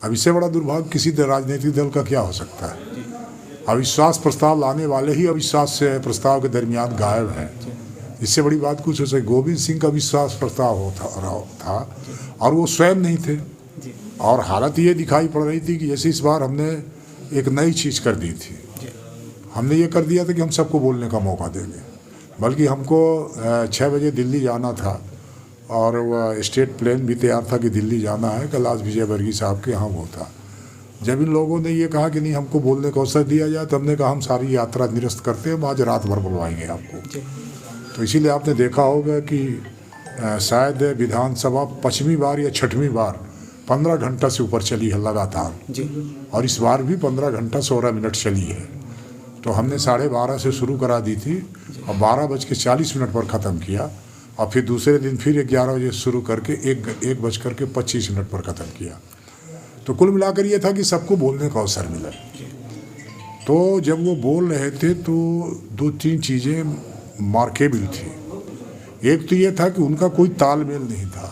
अब इससे बड़ा दुर्भाग्य किसी राजनीतिक दल का क्या हो सकता है। अविश्वास प्रस्ताव लाने वाले ही अविश्वास से प्रस्ताव के दरमियान गायब हैं। इससे बड़ी बात कुछ हो सकती। गोविंद सिंह का विश्वास प्रस्ताव था और वो स्वयं नहीं थे। और हालत ये दिखाई पड़ रही थी कि जैसे इस बार हमने एक नई चीज़ कर दी थी। हमने ये कर दिया था कि हम सबको बोलने का मौका देंगे। बल्कि हमको 6 बजे दिल्ली जाना था और वह स्टेट प्लेन भी तैयार था कि दिल्ली जाना है, कैलाश विजयवर्गीय साहब के यहाँ वो था। जब इन लोगों ने ये कहा कि नहीं हमको बोलने का अवसर दिया जाए, तो हमने कहा हम सारी यात्रा निरस्त करते हैं, आज रात भर बुलवाएंगे आपको। तो इसीलिए आपने देखा होगा कि शायद विधानसभा 5वीं बार या 6वीं बार 15 घंटा से ऊपर चली है लगातार। और इस बार भी 15 घंटा 16 मिनट चली है। तो हमने 12:30 से शुरू करा दी थी और 12:40 पर ख़त्म किया। और फिर दूसरे दिन फिर 11 बजे शुरू करके 1:25 पर ख़त्म किया। तो कुल मिलाकर ये था कि सबको बोलने का अवसर मिला। तो जब वो बोल रहे थे तो 2-3 चीज़ें मार्केबल थी। एक तो ये था कि उनका कोई तालमेल नहीं था।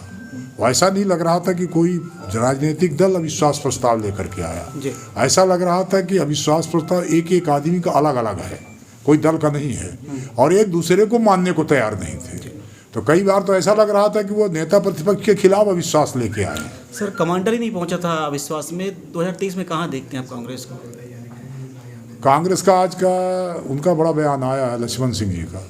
वैसा नहीं लग रहा था कि कोई राजनीतिक दल अविश्वास प्रस्ताव लेकर के आया। ऐसा लग रहा था कि अविश्वास प्रस्ताव एक आदमी का अलग अलग है, कोई दल का नहीं है, और एक दूसरे को मानने को तैयार नहीं थे। तो कई बार तो ऐसा लग रहा था कि वो नेता प्रतिपक्ष के खिलाफ अविश्वास लेके आए। सर, कमांडर ही नहीं पहुंचा था अविश्वास में। 2023 में कहाँ देखते हैं आप कांग्रेस को? कांग्रेस का आज का उनका बड़ा बयान आया है लक्ष्मण सिंह जी का।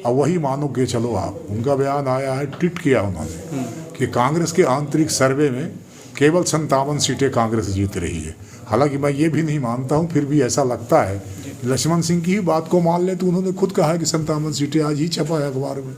अब वही मानो कि चलो आप, उनका बयान आया है, ट्वीट किया उन्होंने कि कांग्रेस के आंतरिक सर्वे में केवल 57 सीटें कांग्रेस जीत रही है। हालांकि मैं ये भी नहीं मानता हूँ, फिर भी ऐसा लगता है। लक्ष्मण सिंह की ही बात को मान ले तो उन्होंने खुद कहा है कि 57 सीटें, आज ही छपा है अखबार में।